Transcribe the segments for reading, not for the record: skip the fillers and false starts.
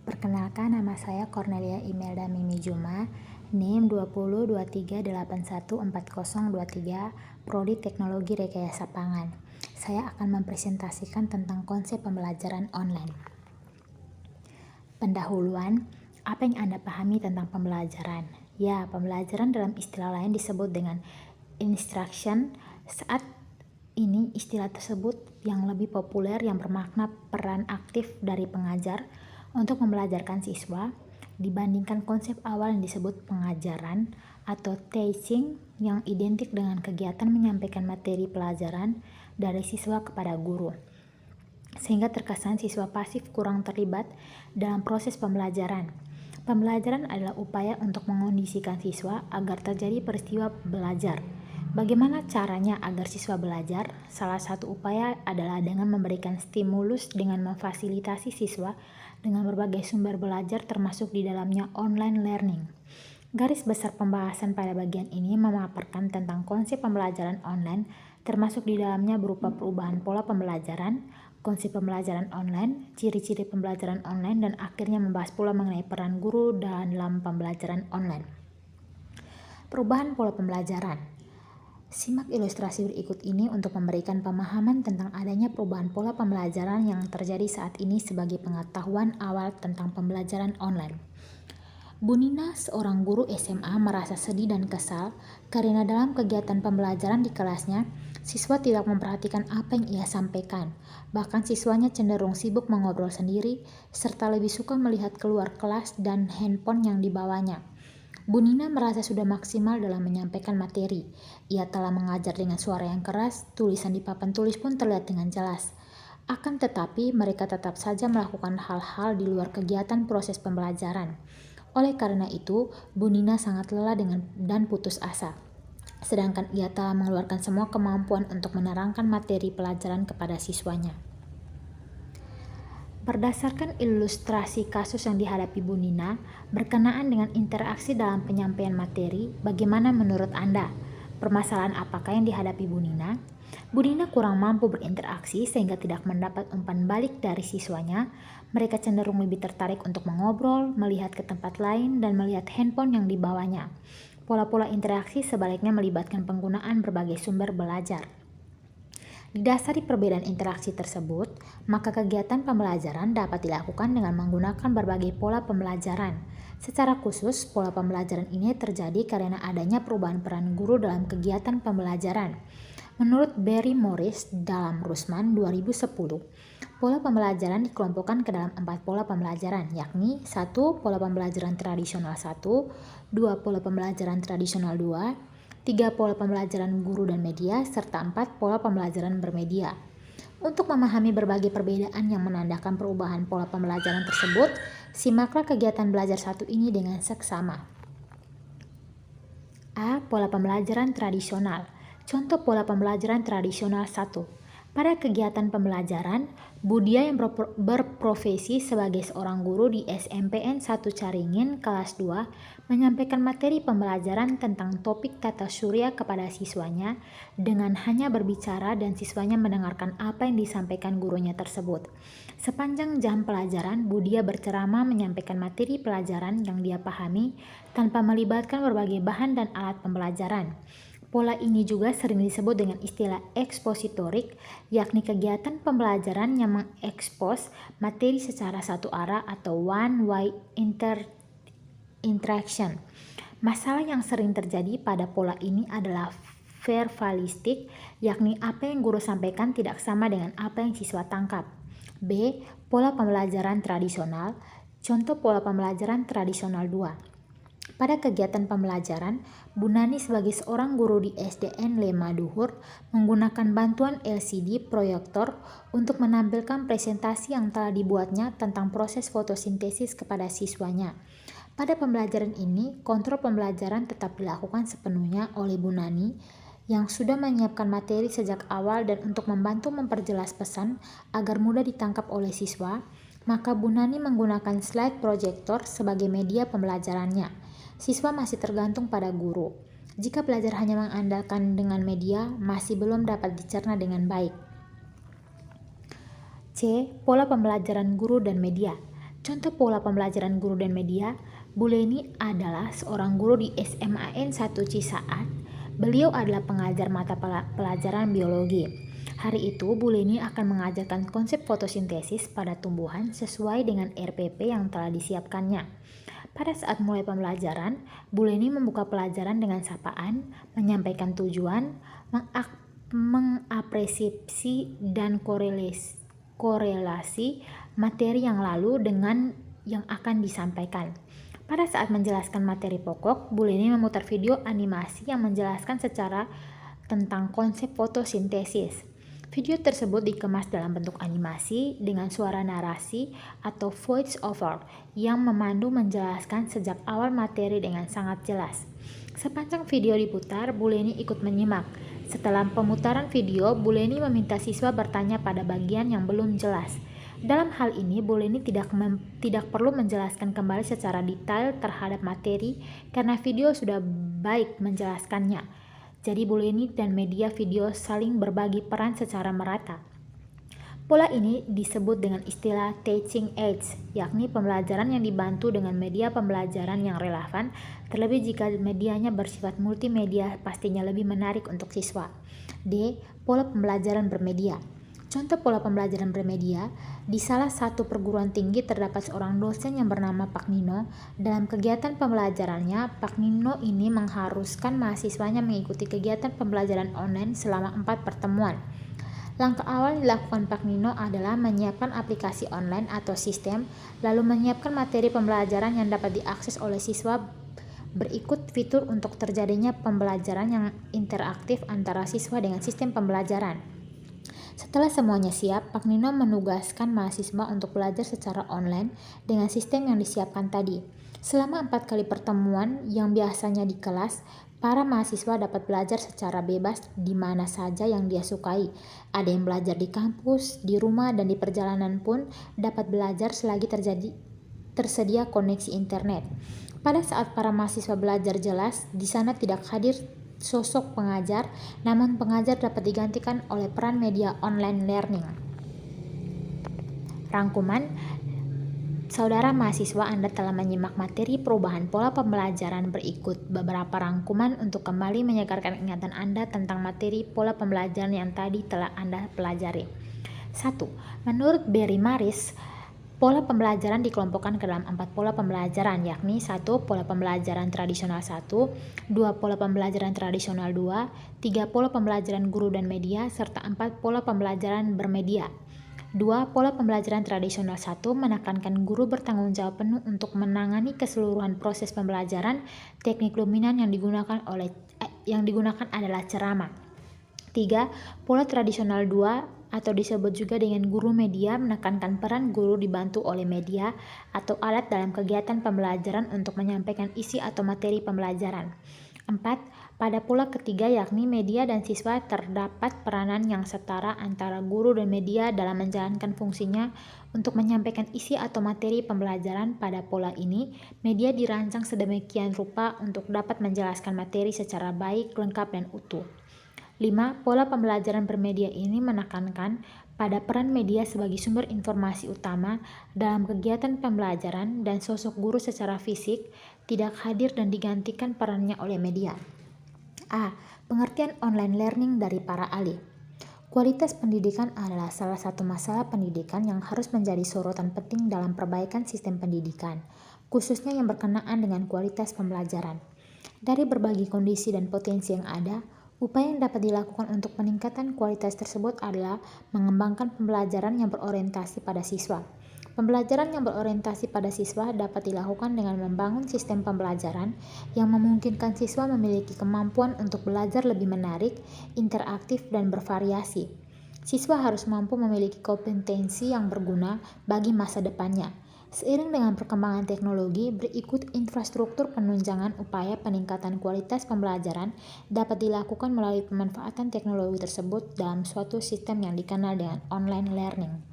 Perkenalkan, nama saya Cornelia Imelda Mimi Juma, NIM 2023814023, Prodi Teknologi Rekayasa Pangan. Saya akan mempresentasikan tentang konsep pembelajaran online. Pendahuluan, apa yang Anda pahami tentang pembelajaran? Ya, pembelajaran dalam istilah lain disebut dengan instruction. Saat ini istilah tersebut yang lebih populer yang bermakna peran aktif dari pengajar untuk membelajarkan siswa dibandingkan konsep awal yang disebut pengajaran atau teaching yang identik dengan kegiatan menyampaikan materi pelajaran dari siswa kepada guru, sehingga terkesan siswa pasif kurang terlibat dalam proses pembelajaran. Pembelajaran adalah upaya untuk mengondisikan siswa agar terjadi peristiwa belajar. Bagaimana caranya agar siswa belajar? Salah satu upaya adalah dengan memberikan stimulus dengan memfasilitasi siswa dengan berbagai sumber belajar termasuk di dalamnya online learning. Garis besar pembahasan pada bagian ini memaparkan tentang konsep pembelajaran online termasuk di dalamnya berupa perubahan pola pembelajaran, konsep pembelajaran online, ciri-ciri pembelajaran online, dan akhirnya membahas pula mengenai peran guru dalam pembelajaran online. Perubahan pola pembelajaran. Simak ilustrasi berikut ini untuk memberikan pemahaman tentang adanya perubahan pola pembelajaran yang terjadi saat ini sebagai pengetahuan awal tentang pembelajaran online. Bu Nina, seorang guru SMA, merasa sedih dan kesal karena dalam kegiatan pembelajaran di kelasnya, siswa tidak memperhatikan apa yang ia sampaikan. Bahkan siswanya cenderung sibuk mengobrol sendiri, serta lebih suka melihat keluar kelas dan handphone yang dibawanya. Bu Nina merasa sudah maksimal dalam menyampaikan materi. Ia telah mengajar dengan suara yang keras, tulisan di papan tulis pun terlihat dengan jelas. Akan tetapi, mereka tetap saja melakukan hal-hal di luar kegiatan proses pembelajaran. Oleh karena itu, Bu Nina sangat lelah dan putus asa. Sedangkan ia telah mengeluarkan semua kemampuan untuk menerangkan materi pelajaran kepada siswanya. Berdasarkan ilustrasi kasus yang dihadapi Bu Nina berkenaan dengan interaksi dalam penyampaian materi, bagaimana menurut Anda? Permasalahan apakah yang dihadapi Bu Nina? Bu Nina kurang mampu berinteraksi sehingga tidak mendapat umpan balik dari siswanya. Mereka cenderung lebih tertarik untuk mengobrol, melihat ke tempat lain, dan melihat handphone yang dibawanya. Pola-pola interaksi sebaliknya melibatkan penggunaan berbagai sumber belajar. Didasari perbedaan interaksi tersebut, maka kegiatan pembelajaran dapat dilakukan dengan menggunakan berbagai pola pembelajaran. Secara khusus, pola pembelajaran ini terjadi karena adanya perubahan peran guru dalam kegiatan pembelajaran. Menurut Barry Morris dalam Rusman 2010, pola pembelajaran dikelompokkan ke dalam 4 pola pembelajaran, yakni 1. Pola pembelajaran tradisional 1, 2. Pola pembelajaran tradisional 2, 3. Pola pembelajaran guru dan media, serta 4. Pola pembelajaran bermedia. Untuk memahami berbagai perbedaan yang menandakan perubahan pola pembelajaran tersebut, simaklah kegiatan belajar satu ini dengan seksama. A. Pola pembelajaran tradisional. Contoh pola pembelajaran tradisional 1. Pada kegiatan pembelajaran, Budia yang berprofesi sebagai seorang guru di SMPN 1 Caringin kelas 2 menyampaikan materi pembelajaran tentang topik tata surya kepada siswanya dengan hanya berbicara dan siswanya mendengarkan apa yang disampaikan gurunya tersebut. Sepanjang jam pelajaran, Budia berceramah menyampaikan materi pelajaran yang dia pahami tanpa melibatkan berbagai bahan dan alat pembelajaran. Pola ini juga sering disebut dengan istilah ekspositorik, yakni kegiatan pembelajaran yang mengekspos materi secara satu arah atau one-way interaction. Masalah yang sering terjadi pada pola ini adalah verbalistik, yakni apa yang guru sampaikan tidak sama dengan apa yang siswa tangkap. B. Pola pembelajaran tradisional. Contoh pola pembelajaran tradisional 2. Pada kegiatan pembelajaran, Bu Nani sebagai seorang guru di SDN Lema Duhur menggunakan bantuan LCD proyektor untuk menampilkan presentasi yang telah dibuatnya tentang proses fotosintesis kepada siswanya. Pada pembelajaran ini, kontrol pembelajaran tetap dilakukan sepenuhnya oleh Bu Nani yang sudah menyiapkan materi sejak awal, dan untuk membantu memperjelas pesan agar mudah ditangkap oleh siswa, maka Bu Nani menggunakan slide proyektor sebagai media pembelajarannya. Siswa masih tergantung pada guru. Jika belajar hanya mengandalkan dengan media, masih belum dapat dicerna dengan baik. C. Pola pembelajaran guru dan media. Contoh pola pembelajaran guru dan media, Bu Leni adalah seorang guru di SMAN 1 Cisaat. Beliau adalah pengajar mata pelajaran biologi. Hari itu, Bu Leni akan mengajarkan konsep fotosintesis pada tumbuhan sesuai dengan RPP yang telah disiapkannya. Pada saat mulai pembelajaran, Bu Leni membuka pelajaran dengan sapaan, menyampaikan tujuan, mengapresiasi dan korelasi materi yang lalu dengan yang akan disampaikan. Pada saat menjelaskan materi pokok, Bu Leni memutar video animasi yang menjelaskan secara tentang konsep fotosintesis. Video tersebut dikemas dalam bentuk animasi dengan suara narasi atau voice over yang memandu menjelaskan sejak awal materi dengan sangat jelas. Sepanjang video diputar, Bu Leni ikut menyimak. Setelah pemutaran video, Bu Leni meminta siswa bertanya pada bagian yang belum jelas. Dalam hal ini, Bu Leni tidak perlu menjelaskan kembali secara detail terhadap materi karena video sudah baik menjelaskannya. Jadi Bu Leni dan media video saling berbagi peran secara merata. Pola ini disebut dengan istilah teaching aids, yakni pembelajaran yang dibantu dengan media pembelajaran yang relevan, terlebih jika medianya bersifat multimedia pastinya lebih menarik untuk siswa. D. Pola pembelajaran bermedia. Contoh pola pembelajaran bermedia, di salah satu perguruan tinggi terdapat seorang dosen yang bernama Pak Nino. Dalam kegiatan pembelajarannya, Pak Nino ini mengharuskan mahasiswanya mengikuti kegiatan pembelajaran online selama 4 pertemuan. Langkah awal dilakukan Pak Nino adalah menyiapkan aplikasi online atau sistem, lalu menyiapkan materi pembelajaran yang dapat diakses oleh siswa. Berikut fitur untuk terjadinya pembelajaran yang interaktif antara siswa dengan sistem pembelajaran. Setelah semuanya siap, Pak Nino menugaskan mahasiswa untuk belajar secara online dengan sistem yang disiapkan tadi. Selama 4 kali pertemuan yang biasanya di kelas, para mahasiswa dapat belajar secara bebas di mana saja yang dia sukai. Ada yang belajar di kampus, di rumah, dan di perjalanan pun dapat belajar selagi tersedia koneksi internet. Pada saat para mahasiswa belajar jelas, di sana tidak hadir sosok pengajar, namun pengajar dapat digantikan oleh peran media online learning. Rangkuman, saudara mahasiswa, Anda telah menyimak materi perubahan pola pembelajaran berikut beberapa rangkuman untuk kembali menyegarkan ingatan Anda tentang materi pola pembelajaran yang tadi telah Anda pelajari. 1. Menurut Barry Maris, pola pembelajaran dikelompokkan ke dalam 4 pola pembelajaran, yakni 1. Pola pembelajaran tradisional 1, 2. Pola pembelajaran tradisional 2, 3. Pola pembelajaran guru dan media, serta 4. Pola pembelajaran bermedia. 2. Pola pembelajaran tradisional 1 menekankan guru bertanggung jawab penuh untuk menangani keseluruhan proses pembelajaran. Teknik dominan yang digunakan adalah ceramah. 3. Pola tradisional 2 atau disebut juga dengan guru media menekankan peran guru dibantu oleh media atau alat dalam kegiatan pembelajaran untuk menyampaikan isi atau materi pembelajaran. 4. Pada pola ketiga yakni media dan siswa terdapat peranan yang setara antara guru dan media dalam menjalankan fungsinya untuk menyampaikan isi atau materi pembelajaran. Pada pola ini, media dirancang sedemikian rupa untuk dapat menjelaskan materi secara baik, lengkap, dan utuh. 5. Pola pembelajaran bermedia ini menekankan pada peran media sebagai sumber informasi utama dalam kegiatan pembelajaran dan sosok guru secara fisik tidak hadir dan digantikan perannya oleh media. A. Pengertian online learning dari para ahli. Kualitas pendidikan adalah salah satu masalah pendidikan yang harus menjadi sorotan penting dalam perbaikan sistem pendidikan, khususnya yang berkenaan dengan kualitas pembelajaran. Dari berbagai kondisi dan potensi yang ada, upaya yang dapat dilakukan untuk peningkatan kualitas tersebut adalah mengembangkan pembelajaran yang berorientasi pada siswa. Pembelajaran yang berorientasi pada siswa dapat dilakukan dengan membangun sistem pembelajaran yang memungkinkan siswa memiliki kemampuan untuk belajar lebih menarik, interaktif, dan bervariasi. Siswa harus mampu memiliki kompetensi yang berguna bagi masa depannya. Seiring dengan perkembangan teknologi, berikut infrastruktur penunjangan upaya peningkatan kualitas pembelajaran dapat dilakukan melalui pemanfaatan teknologi tersebut dalam suatu sistem yang dikenal dengan online learning.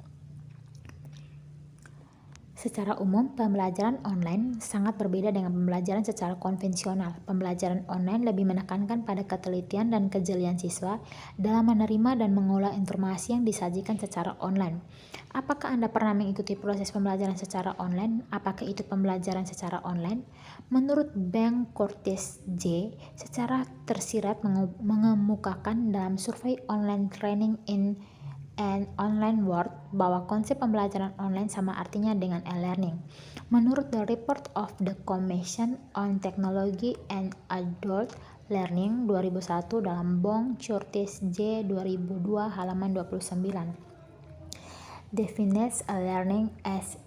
Secara umum, pembelajaran online sangat berbeda dengan pembelajaran secara konvensional. Pembelajaran online lebih menekankan pada ketelitian dan kejelian siswa dalam menerima dan mengolah informasi yang disajikan secara online. Apakah Anda pernah mengikuti proses pembelajaran secara online? Apakah itu pembelajaran secara online? Menurut Bank Curtis J, secara tersirat mengemukakan dalam survei Online Training in an Online World bahwa konsep pembelajaran online sama artinya dengan e-learning. Menurut The Report of the Commission on Technology and Adult Learning 2001 dalam Bank Curtis J 2002 halaman 29. Defines a learning as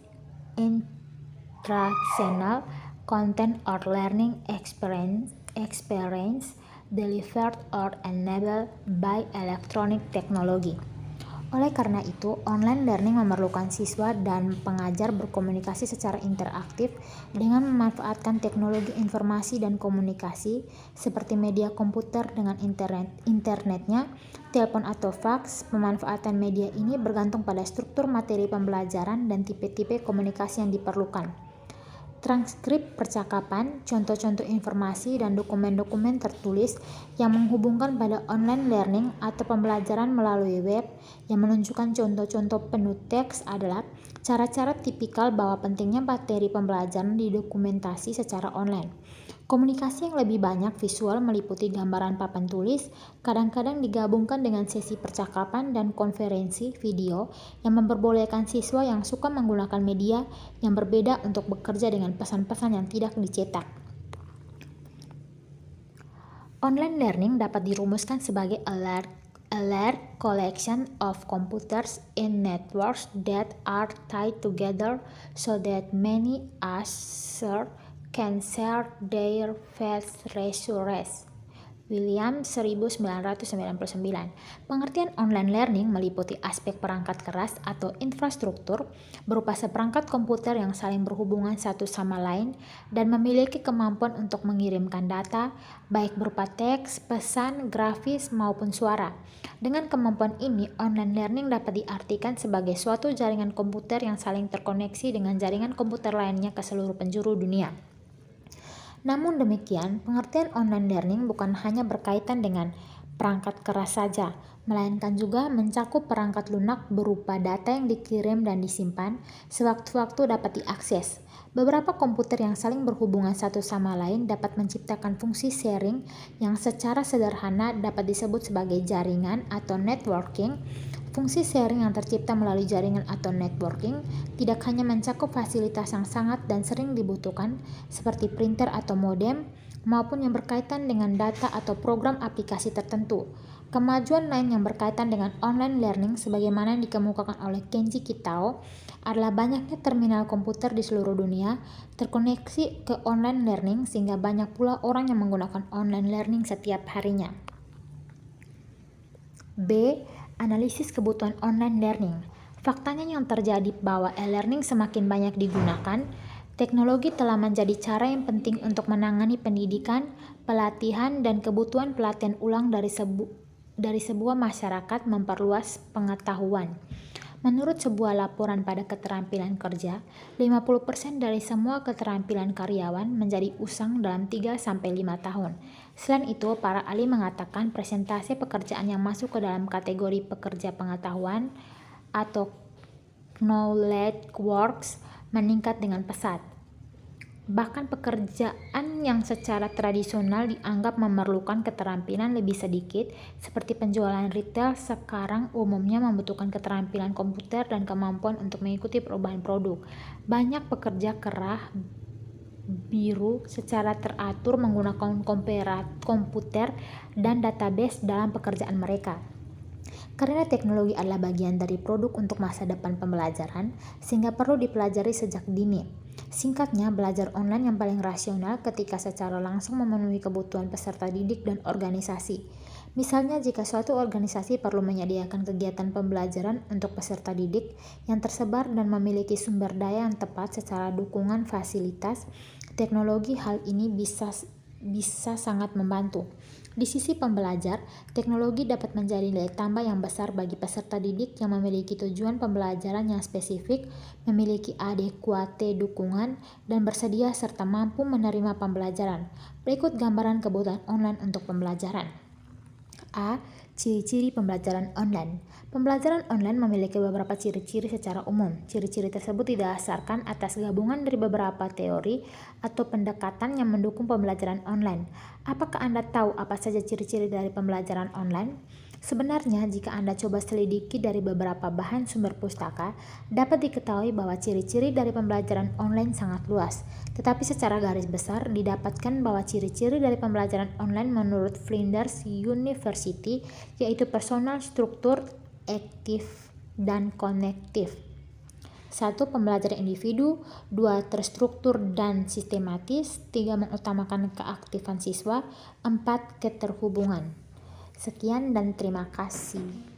instructional content or learning experience delivered or enabled by electronic technology. Oleh karena itu, online learning memerlukan siswa dan pengajar berkomunikasi secara interaktif dengan memanfaatkan teknologi informasi dan komunikasi seperti media komputer dengan internetnya, telepon atau faks. Pemanfaatan media ini bergantung pada struktur materi pembelajaran dan tipe-tipe komunikasi yang diperlukan. Transkrip percakapan, contoh-contoh informasi, dan dokumen-dokumen tertulis yang menghubungkan pada online learning atau pembelajaran melalui web yang menunjukkan contoh-contoh penuh teks adalah cara-cara tipikal bahwa pentingnya materi pembelajaran didokumentasi secara online. Komunikasi yang lebih banyak visual meliputi gambaran papan tulis, kadang-kadang digabungkan dengan sesi percakapan dan konferensi video yang memperbolehkan siswa yang suka menggunakan media yang berbeda untuk bekerja dengan pesan-pesan yang tidak dicetak. Online learning dapat dirumuskan sebagai a large collection of computers in networks that are tied together so that many users can share their fast resources. William 1999. Pengertian online learning meliputi aspek perangkat keras atau infrastruktur berupa seperangkat komputer yang saling berhubungan satu sama lain dan memiliki kemampuan untuk mengirimkan data baik berupa teks, pesan, grafis maupun suara. Dengan kemampuan ini, online learning dapat diartikan sebagai suatu jaringan komputer yang saling terkoneksi dengan jaringan komputer lainnya ke seluruh penjuru dunia. Namun demikian, pengertian online learning bukan hanya berkaitan dengan perangkat keras saja, melainkan juga mencakup perangkat lunak berupa data yang dikirim dan disimpan, sewaktu-waktu dapat diakses. Beberapa komputer yang saling berhubungan satu sama lain dapat menciptakan fungsi sharing yang secara sederhana dapat disebut sebagai jaringan atau networking. Fungsi sharing yang tercipta melalui jaringan atau networking tidak hanya mencakup fasilitas yang sangat dan sering dibutuhkan seperti printer atau modem, maupun yang berkaitan dengan data atau program aplikasi tertentu. Kemajuan lain yang berkaitan dengan online learning sebagaimana dikemukakan oleh Kenji Kitao adalah banyaknya terminal komputer di seluruh dunia terkoneksi ke online learning sehingga banyak pula orang yang menggunakan online learning setiap harinya. B. Analisis kebutuhan online learning. Faktanya yang terjadi bahwa e-learning semakin banyak digunakan, teknologi telah menjadi cara yang penting untuk menangani pendidikan, pelatihan, dan kebutuhan pelatihan ulang dari sebuah masyarakat memperluas pengetahuan. Menurut sebuah laporan pada keterampilan kerja, 50% dari semua keterampilan karyawan menjadi usang dalam 3-5 tahun. Selain itu, para ahli mengatakan presentasi pekerjaan yang masuk ke dalam kategori pekerja pengetahuan atau knowledge works meningkat dengan pesat. Bahkan pekerjaan yang secara tradisional dianggap memerlukan keterampilan lebih sedikit, seperti penjualan retail, sekarang umumnya membutuhkan keterampilan komputer dan kemampuan untuk mengikuti perubahan produk. Banyak pekerja kerah biru secara teratur menggunakan komputer dan database dalam pekerjaan mereka. Karena teknologi adalah bagian dari produk untuk masa depan pembelajaran, sehingga perlu dipelajari sejak dini. Singkatnya, belajar online yang paling rasional ketika secara langsung memenuhi kebutuhan peserta didik dan organisasi. Misalnya, jika suatu organisasi perlu menyediakan kegiatan pembelajaran untuk peserta didik yang tersebar dan memiliki sumber daya yang tepat secara dukungan fasilitas, teknologi hal ini bisa sangat membantu. Di sisi pembelajar, teknologi dapat menjadi nilai tambah yang besar bagi peserta didik yang memiliki tujuan pembelajaran yang spesifik, memiliki adekuate dukungan, dan bersedia serta mampu menerima pembelajaran. Berikut gambaran kebutuhan online untuk pembelajaran. A. Ciri-ciri pembelajaran online. Pembelajaran online memiliki beberapa ciri-ciri secara umum. Ciri-ciri tersebut didasarkan atas gabungan dari beberapa teori atau pendekatan yang mendukung pembelajaran online. Apakah Anda tahu apa saja ciri-ciri dari pembelajaran online? Sebenarnya, jika Anda coba selidiki dari beberapa bahan sumber pustaka, dapat diketahui bahwa ciri-ciri dari pembelajaran online sangat luas. Tetapi secara garis besar, didapatkan bahwa ciri-ciri dari pembelajaran online menurut Flinders University yaitu personal, struktur, aktif, dan konektif. 1. Pembelajaran individu. 2. Terstruktur dan sistematis. 3. Mengutamakan keaktifan siswa. 4. Keterhubungan. Sekian dan terima kasih.